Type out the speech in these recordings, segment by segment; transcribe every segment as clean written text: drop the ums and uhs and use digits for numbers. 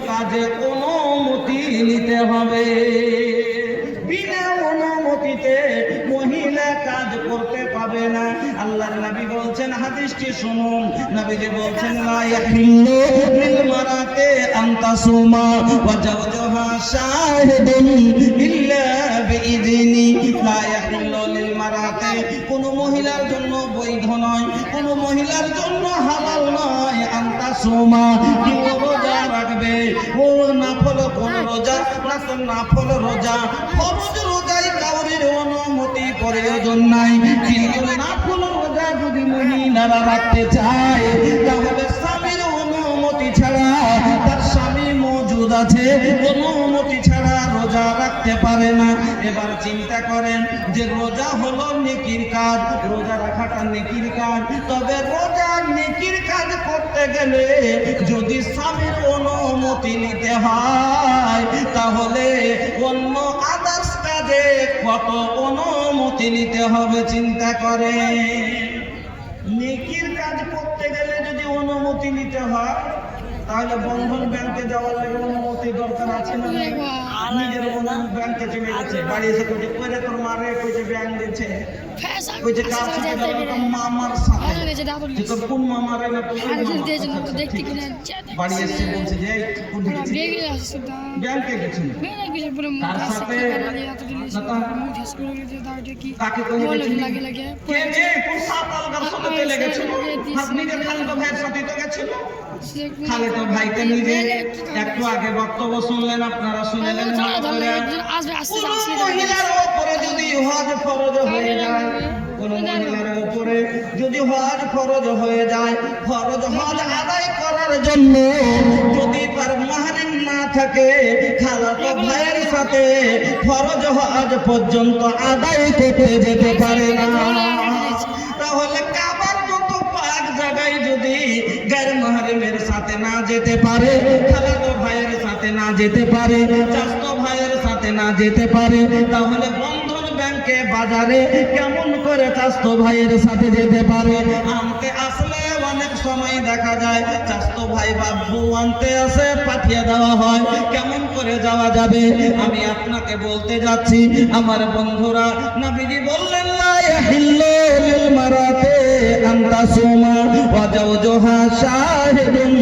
কাজে অনুমতি নিতে হবে। বিনা অনুমতিতে মহিলা কাজ করতে পাবে না। আল্লাহর নবী বলছেন, হাদিসটি শুনুন, নবীজি বলছেন, লা ইয়াহিল্লু লিল মারাতি আন তাসুমা ওয়া জাওজুহা শাহিদুন ইল্লা বিইذনি। লা ইয়াহিল্লু লিল মারাতি, কোন মহিলার জন্য বৈধ নয়, কোন মহিলার জন্য হালাল নয়, আন তাসুমা, কি রোজা রাখবে। ও নাফল কোন রোজা? না তো নাফল রোজা, ফরজ রোজায় কাউরির অনুমতি প্রয়োজন নাই। কিন্তু নাফল রোজা যদি মহিলারা রাখতে চায়, তাহলে স্বামীর অনুমতি ছাড়া, তার স্বামী মওজুদ আছে, অনুমতি ছাড়া রোজা রাখতে পারে না। এবার চিন্তা করেন যে রোজা হলো নেকির কাজ, রোজা রাখাটা নেকির কাজ, তবে রোজা নেকির কাজ করতে গেলে যদি স্বামীর অনুমতি নিতে হয়, তাহলে অন্য আদার্স কাজে কত অনুমতি নিতে হবে চিন্তা করে। নেকির কাজ করতে গেলে যদি অনুমতি নিতে হয়, তাহলে বন্ধন ব্যাংকে যাওয়ার লাগে অনুমতি দরকার আছে না? নিজের ব্যাংকে চলে গেছে, বাড়ি এসে কইছে কইরে তোর মারে কইছে ব্যাংক দিচ্ছে, কইছে কার সাথে যাবে? তো মামার সাথে। তো কোন মামারে? না তো বাড়ি এসে বলছে যে কোন ব্যাংকে গেছে, কার সাথে? কাকে কইছে কে যে কোন সাত আলগার সাথে চলে গেছে? আপনি যে খালিদ ভাইয়ের সাথে তো গেছিল। খালিদ ভাইকে নিজে একটু আগে বক্তব্য শুনলেন, আপনারা শুনলেন। মহিলার উপরে যদি হজ ফরজ হয়ে যায়, কোন মহিলার উপরে যদি হজ ফরজ হয়ে যায়, ফরজ হজ আদায় করার জন্য যদি তার মাহরিম না থাকে, খালাতো ভাইয়ের সাথে ফরজ হজ পর্যন্ত আদায় করতে যেতে পারে না। তাহলে কাবার মতো পাক জায়গায় যদি গায়ের মাহরিমের সাথে না যেতে পারে, খালাতো ভাইয়ের সাথে না যেতে পারে, চাচাতো ভাইয়ের সাথে না যেতে পারে, তাহলে বন্ধন ব্যাংকে বাজারে কেমন করে চাচাতো ভাইয়ের সাথে যেতে পারে? আনতে আসলে অনেক সময় দেখা যায় চাচাতো ভাই বাবু আনতে আসে, পাঠিয়ে দেওয়া হয়, কেমন করে যাওয়া যাবে? আমি আপনাকে বলতে যাচ্ছি আমার বন্ধুরা, নবীজি বললেন, লা ইয়াহিল্লু লিল মারাতি আন তাসুমা ওয়া জাওজুহা শাহিদুন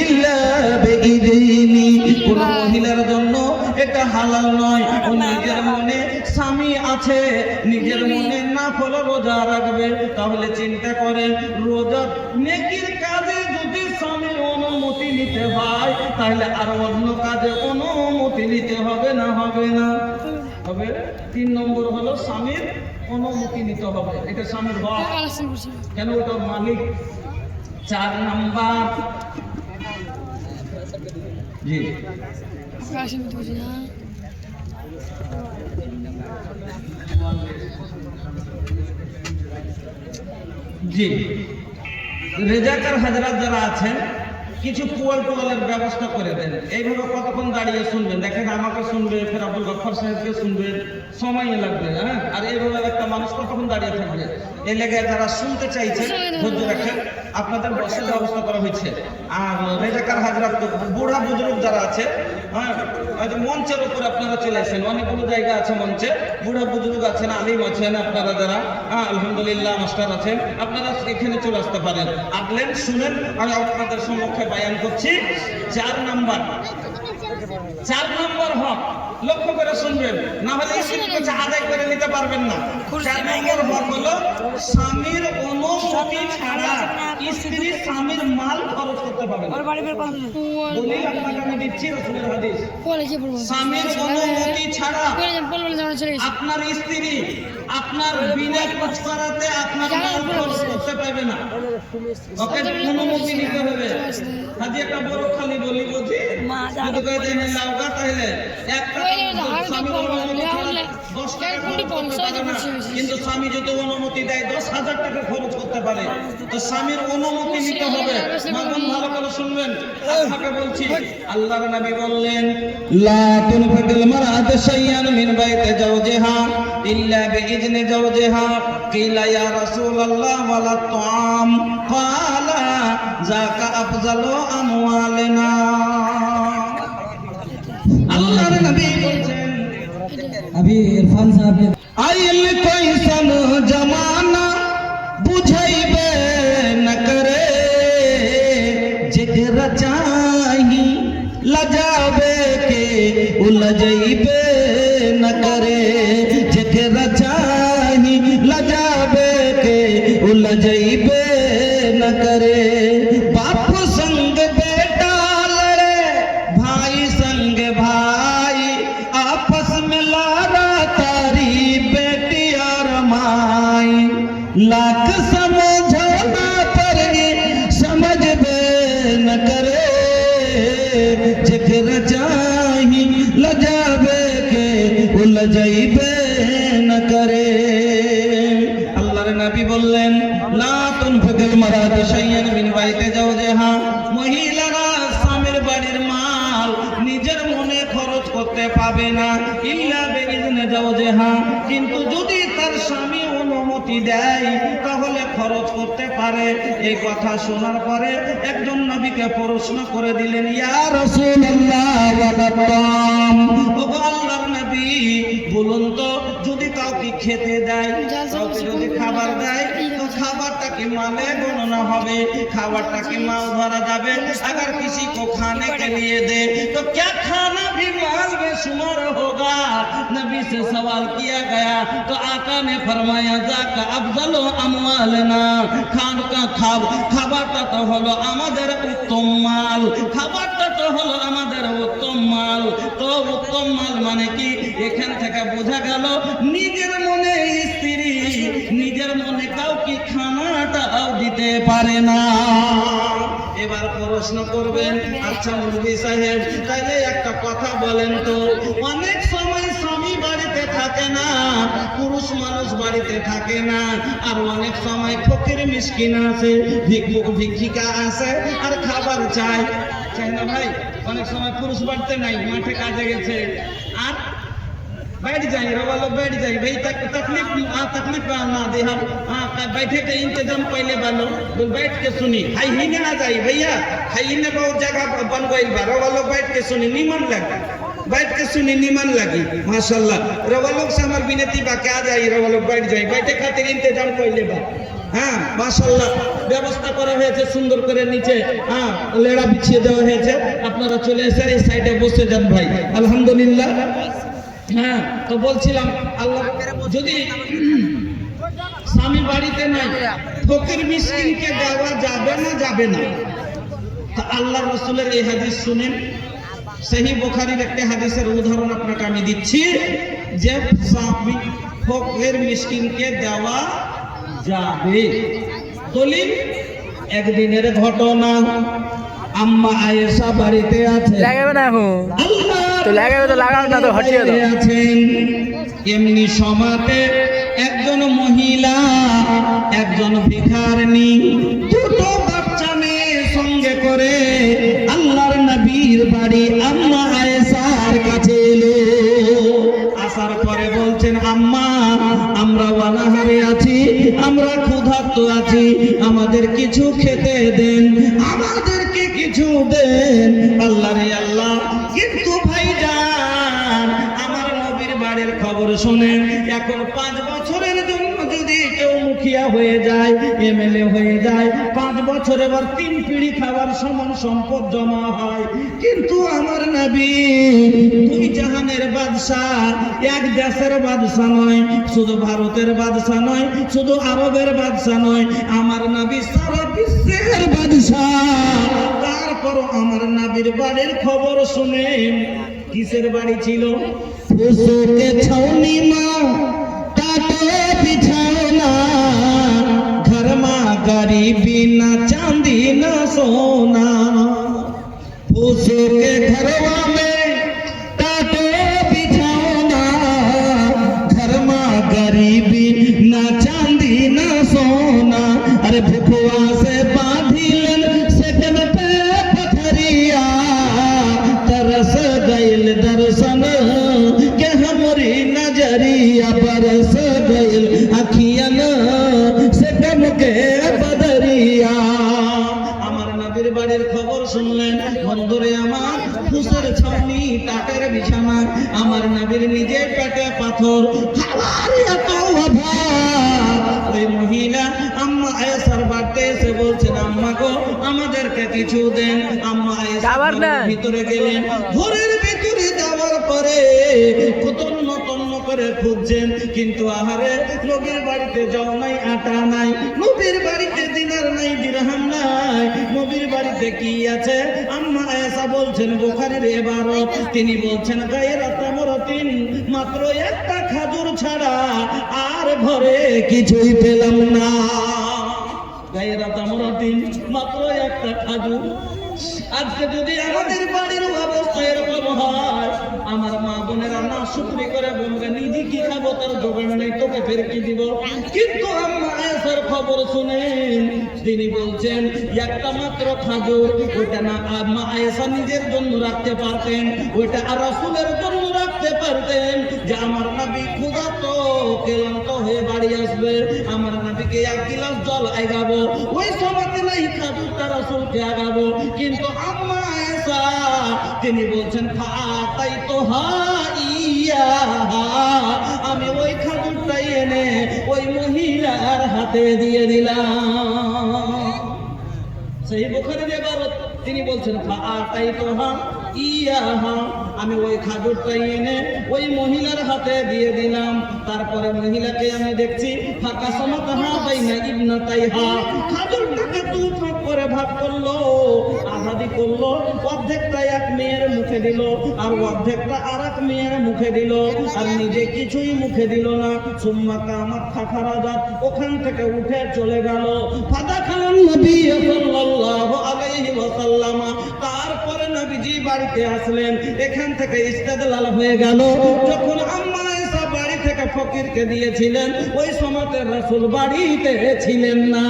ইল্লা বিইذনি। কোন মহিলার জন্য এটা হালাল নয়, ও নিজের মনে স্বামী আছে, নিজের মনে নাফল রোজা রাখবে। তাহলে চিন্তা করেন, রোজা নেকির কাজে যদি স্বামীর অনুমতি নিতে হয়, তাহলে আর অন্য কাজে অনুমতি নিতে হবে না? হবে না? হবে। 3 নম্বর হলো স্বামীর অনুমতি নিতে হবে, এটা স্বামীর হক, কেন ওটা মালিক। 4 নাম্বার, জি জি রেজাকার হাজরাত যারা আছেন, কিছু পোয়ালের ব্যবস্থা করে দেন। এইভাবে কতক্ষণ দাঁড়িয়ে শুনবেন? দেখেন, আমাকে শুনবে, ফের আব্দুল গফফার সাহেবকে শুনবেন, সময় লাগবে। হ্যাঁ, আর এইভাবে একটা মানুষ কতক্ষণ দাঁড়িয়ে থাকবে? এই লেগে যারা শুনতে চাইছেন ধৈর্য রাখেন, আপনাদের বসার ব্যবস্থা করা হয়েছে। আর রেজাকার হাজরাত বুড়া বুজুর্গ যারা আছে, হ্যাঁ, মঞ্চের উপরে আপনারা চলে আসেন, অনেকগুলো জায়গা আছে মঞ্চে, বুড়া বুজুর্গ আছেন, আলিম আছেন, আপনারা যারা আলহামদুলিল্লাহ মাস্টার আছেন, আপনারা এখানে চলে আসতে পারেন। আসলেন, শুনেন, আমি আপনাদের সম্মুখে বায়ান করছি। 4 নাম্বার হক, লক্ষ্য করে শুনবেন, না হলে কিছু আদায় করে নিতে পারবেন না। 4 নম্বর হক হলো স্বামীর অনুমতি ছাড়া স্ত্রী স্বামীর মাল খরচ করতে পারবে না। বলি আপনাকে আমি দিচ্ছি রাসূলের হাদিস, স্বামীর অনুমতি ছাড়া আপনার স্ত্রী আপনার বিনা খরচ করাতে আপনার মাল খরচ করতে পারবে না। ওকে অনুমতি নিতে হবে। আজ একটা বড় খালি বলি বুঝি, যদি কই দেন লাউগা, তাহলে একটা স্বামীর অনুমতি ছাড়া 10 টাকা খরচ করতে পারে না। কিন্তু স্বামী যদি অনুমতি দেয় 10,000 টাকা খরচ করতে পারে। তো স্বামীর অনুমতি নিতে হবে। মামুন ভালো করে শুনবেন, আপনাকে বলছি, আল্লাহর নবী বললেন, লা তুনফিকুল মারআতু শাইয়ান মিন বাইতি যাওজিহা ইল্লা বিইذনি যাওজিহা। কিলা ইয়া রাসূলুল্লাহ ওয়ালা তুআম, ক্বালা যাকা আফজালু আমওয়ালিনা। अभी इरफान साहब ने आइल कैसन जमाना बुझैबे न करे जेकरा चाही लजाबे के उलझैबे न करे जेकरा चाही लजाबे के उलझैबे न करे बाप संग बेटा लड़े भाई संग भाई आपस में लारा तारी बेटी और माई लाख समझाना पर समझबे न करे जेकरा चाही लजाबे के उलझैबे न करे আল্লাহর নবী বললেন লা তুনফিকুল মারাতু শাইয়ান মিন বাইতি জাওজিহা মহিলারা স্বামীর বাড়ির মাল নিজের মনে খরচ করতে পাবে না ইল্লা বিইজনে জাওজিহা কিন্তু যদি তার স্বামী অনুমতি দেয় তাহলে খরচ করতে পারে এই কথা শোনার পরে একজন নবীকে প্রশ্ন করে দিলেন ইয়া রাসূলুল্লাহ ওয়ালাল্লাহ ওগো আল্লাহর নবী বলুন তো যদি কাউকে খেতে দেয় কাউকে যদি খাবার দেয় তো খাবারটা কি माले गणना হবে খাবারটা কি माल ধরা যাবে अगर किसी को खाने के लिए दे तो क्या खाना भी माल में शुमार होगा नबी से सवाल किया गया तो आका ने फरमाया जाका अफजल अमवालना खान का খাবারটা তো হলো আমাদের উত্তম মাল খাবারটা তো হলো আমাদের উত্তম মাল তো উত্তম মাল মানে কি এখান থেকে বোঝা গেল নিজের মনে স্ত্রী নিজের মনে কাউকে খানাটাও দিতে পারে না এবার প্রশ্ন করবেন আচ্ছা মুফতি সাহেব তাইলে একটা কথা বলেন তো অনেক সময় স্বামী বাড়িতে থাকে না পুরুষ মানুষ বাড়িতে থাকে না আর অনেক সময় ফকির মিসকিন আছে ভিক্ষুক ভিক্ষিকা আছে আর খাবার চায় চাই না ভাই অনেক সময় পুরুষ বাড়িতে নাই মাঠে কাজে গেছে আর बैठ जाए रवा लोग बैठ जाए भाई तकलीफ ना दे हम बैठे के इंतजाम पहले बनो बैठ के सुनी हाई ही ना जाए भैया हाई ने बहुत जगह बन गई बा रवा लोग बैठ के सुनी निमन लगे बैठ के सुनी निमन लगी माशाल्लाह रवा लोग से हमार विनती बा क्या जाए रवा लोग बैठ जाए बैठे खातिर इंतजाम पहले बा हाँ माशाल्लाह ব্যবস্থা করা হয়েছে সুন্দর করে নিচে হ্যাঁ লেড়া বিছিয়ে দেওয়া হয়েছে আপনারা চলে এসে এই সাইডে বসে যান ভাই আলহামদুলিল্লাহ হ্যাঁ তো বলছিলাম আল্লাহ যদি স্বামী বাড়িতে নাই ফকির মিসকিনকে দেওয়া যাবে না তো আল্লাহ রাসূলের এই হাদিস শুনেন সহিহ বুখারীর একটা হাদিসের উদাহরণ আপনাকে আমি দিচ্ছি যে স্বামী ফকির মিসকিনকে দেওয়া যাবে দলিল একদিনের ঘটনা আম্মা আয়েশা বাড়িতে আছে লাগাবে না এখন তো লাগাবে তো লাগাও না তো হটিয়ে দাও আছেন এমনি সমাতে একজন মহিলা একজন ভিখারিনী দুটো বাচ্চা মেয়ে সঙ্গে করে আল্লাহর নবীর বাড়ি আম্মা আয়েশার কাছে এলো আসার পরে বলছেন আম্মা আমরা অনাহারে আছি আমরা ক্ষুধার্ত আছি আমাদের কিছু খেতে দেন আমাদেরকে কিছু দেন আল্লাহ রে আল্লাহ কিন্তু ভাইজান আমার নবীর বাড়ির খবর শুনেন এখন 5 বছরের জন্য যদি কেউ মুখিয়া হয়ে যায় এমএলএ হয়ে যায় 5 বছরে আবার 3 পিঁড়ি খাবার সমান সম্পদ জমা হয় কিন্তু আমার নবী দুই জাহানের বাদশা এক দেশের বাদশা নয় শুধু ভারতের বাদশা নয় শুধু আরবের বাদশা নয় আমার নবী সারা বিশ্বের বাদশা তারপর আমার নবীর বাড়ির খবর শুনেন কিসের বাড়ি ছিল ফুসুকে ছাউনি মা কাটে বিছানা ঘর মা গরিবী না চাঁদি না সোনা ফুসুকে ঘরवा में काटे बिछौना घर मा गरीबी ना चांदी ना सोना अरे भुखवा से बांधिलन सेकन पे पथरिया तरस गइल दर्शन के हमरी नजरिया बरस गइल अखियन सेकन के बदरिया আমার নবীর বাড়ির খবর শুনলেন বন্ধুরে আমার আমার ফুসের ছাউনি টাটের বিছানা, আমার নবীর নিজের পেটে পাথর, খাবার এত অভাব। ওই মহিলা আম্মা আয়েশার বাড়িতে এসে বলছেন, আম্মা গো আমাদেরকে কিছু দেন। আম্মা আয়েশা ঘরের ভিতরে গেলেন, ঘরের ভিতরে যাওয়ার পরে তন্ন তন্ন করে খুঁজছেন, কিন্তু আহারে নবীর বাড়িতে যাও নাই, আটা নাই, নবীর বাড়িতে দিনার নাই, দিরহাম নাই, নবীর বাড়িতে কি আছে? আম্মা আয়েশা বলছেন বুখারীর ইবারত, তিনি বলছেন গায়রা তামরাতিন, মাত্র একটা খাজুর ছাড়া আর ঘরে কিছুই পেলাম না। গায়রা তামরাতিন, মাত্র একটা খাজুর। আজকে যদি আমাদের বাড়ির অবস্থা এরকম হয়, আমার মা বোনেরা না শুকরি করে বলবে নিজে কি খাবো তার জোগাড় নেই, তোকে ফের কি দিব। কিন্তু আম্মা আয়েশার খবর শুনেন, তিনি বলছেন একটা মাত্র খাজুর, ওইটা না আম্মা আয়েশা নিজের জন্য রাখতে পারতেন, ওইটা আর রাসূলের জন্য রাখতে পারতেন, যে আমার নবী ক্ষুধার্ত ক্লান্ত হয়ে বাড়ি আসবে, আমার নবীকে এক গিলাস জল আগাবো, ওই সময়তে নাই খাজুরটা রাসূলকে আগাবো। কিন্তু আম্মা আয়েশা তিনি বলছেন ফাতাইতুহা ইয়াহা, আমি ওই খাজুরটাই এনে ওই মহিলার হাতে দিয়ে দিলাম। সেই বুখারীর ইবারত, তিনি বলছেন ফাতাইতুহা ইয়াহা, আমি ওই খাজুরটাই এনে ওই মহিলার হাতে দিয়ে দিলাম। তারপরে মহিলাকে আমি দেখছি ফাঁকা সমাতাহা বাইনা ইবনাতাইহা, খাজুরটাকে দু ভাগ করে ভাগ করলো, আহাদি করলো, অর্ধেকটা এক মেয়ের মুখে দিল আর অর্ধেকটা আর এক মেয়ের মুখে দিল, আর নিজে কিছুই মুখে দিল না। সুম্মা কামাত খাখারাজাত, ওখান থেকে উঠে চলে গেল। ফাদাখালান নবী সাল্লাল্লাহু আলাইহি ওয়াসাল্লাম, তারপরে নবীজি বাড়িতে আসলেন। এখান থেকে ইস্তেদলাল হয়ে গেল, যখন আম্মা আয়েশা বাড়ি থেকে ফকিরকে দিয়েছিলেন, ওই সময়তে রাসূল বাড়িতে ছিলেন না।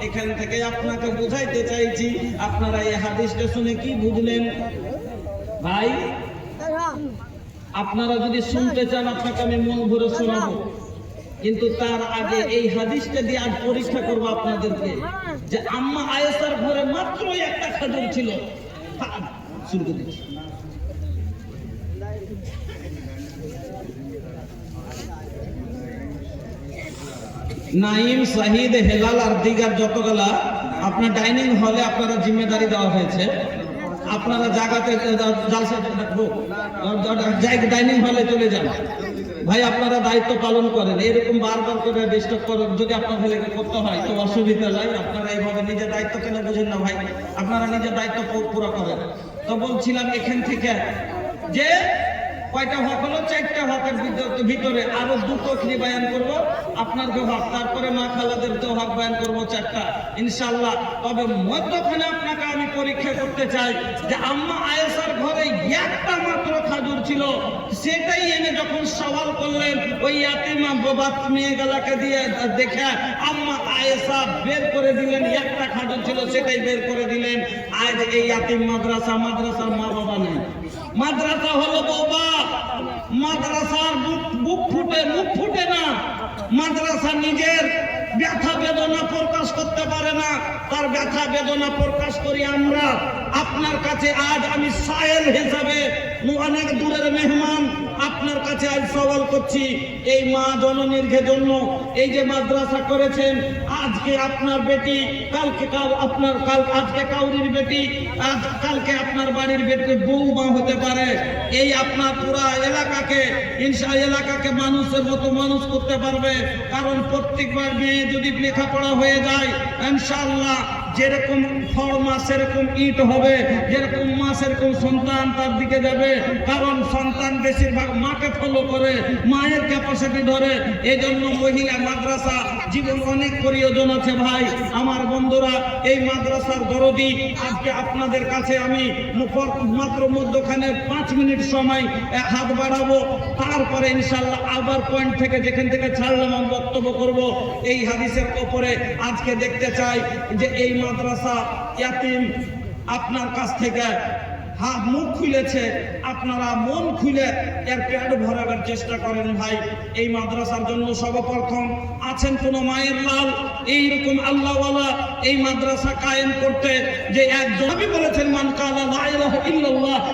এখান থেকে আপনাকে বুঝাইতে চাইছি, আপনারা এই হাদিসটা শুনে কি বুঝলেন? ভাই আপনারা যদি শুনতে চান, আপনাকে আমি মন ভরে শোনাবো, কিন্তু তার আগে এই হাদিসটা দিয়ে আজ পরীক্ষা করবো আপনাদেরকে, যে আম্মা আয়েশার ঘরে মাত্র একটা খাজুর ছিল। শুরু করে দিচ্ছি। নাইম, শাহিদ, হেলাল আর দিগার যতগুলা আপনার ডাইনিং হলে আপনারা জিম্মেদারি দেওয়া হয়েছে, আপনারা জায়গাতে ডাইনিং হলে চলে যান। ভাই আপনারা দায়িত্ব পালন করেন, এরকম বারবার করে ডিস্টার্ব করেন, যদি আপনার ছেলেকে করতে হয় তো অসুবিধা নাই। আপনারা এইভাবে নিজের দায়িত্ব কেন বুঝেন না ভাই? আপনারা নিজের দায়িত্ব পুরো করেন। তো বলছিলাম এখান থেকে যে কয়টা হক হলো? 4টা হকের ভিতরে আরো 2টো কি বয়ান করব, আপনার হক, তারপরে মা খালাদের তো হক বয়ান করবো 4টা ইনশাআল্লাহ। তবে মধ্যখানে আপনাকে আমি পরীক্ষা করতে চাই যে আম্মা আয়েশার ঘরে একটা মাত্র খাজুর ছিল, সেটাই এনে যখন সওয়াল করলেন ওই ইয়াতিমা বাবা মেয়েগুলাকে দিয়ে দেখে আম্মা আয়েশা বের করে দিলেন, একটা খাজুর ছিল সেটাই বের করে দিলেন। আজ এই ইয়াতিম মাদ্রাসার মা বাবা নেই, মাদ্রাসা হলো বাবা, মাদ্রাসার মুখ ফুটে না, মাদ্রাসা নিজের ব্যথা বেদনা প্রকাশ করতে পারে না, তার ব্যথা বেদনা প্রকাশ করি আমরা আপনার কাছে। আজ আমি সায়েল হিসাবে, অনেক দূরের মেহমান, আপনার কাছে আজ সওয়াল করছি, এই মা জননীর জন্য এই যে মাদ্রাসা করেছেন, আজকে আপনার বেটি, আজকে কাউরির বেটি, কালকে আপনার বাড়ির বেটি বৌমা হতে পারে। এই আপনার পুরা এলাকাকে এলাকাকে মানুষের মতো মানুষ করতে পারবে, কারণ প্রত্যেকবার মেয়ে যদি লেখাপড়া হয়ে যায় ইনশাআল্লাহ যেরকম ফর্মা সেরকম ইট হবে, যেরকম মা সেরকম সন্তান তার দিকে যাবে, কারণ সন্তান বেশিরভাগ মাকে ফলো করে, মায়ের ক্যাপাসিটি ধরে। এই জন্য মহিলা মাদ্রাসা জীবন অনেক প্রয়োজন আছে ভাই আমার বন্ধুরা। এই মাদ্রাসার দরদি আজকে আপনাদের কাছে আমি মাত্র মধ্যখানে 5 মিনিট সময় হাত বাড়াবো, তারপরে ইনশাআল্লাহ আবার পয়েন্ট থেকে যেখান থেকে ছাড়লাম আমি বক্তব্য করব। এই হাদিসের উপরে আজকে দেখতে চাই যে এই মাদ্রাসা ইয়াতিম আপনার কাছ থেকে মুখ খুলেছে, আপনারা মন খুলে এর পেট ভরাবার চেষ্টা করেন ভাই। এই মাদ্রাসার জন্য সর্বপ্রথম আছেন কোন মায়ের লাল এইরকম আল্লাহওয়ালা এই মাদ্রাসা কায়েম করতে, যে একজন বলেছেন মান কালা লা ইলাহা ইল্লাল্লাহ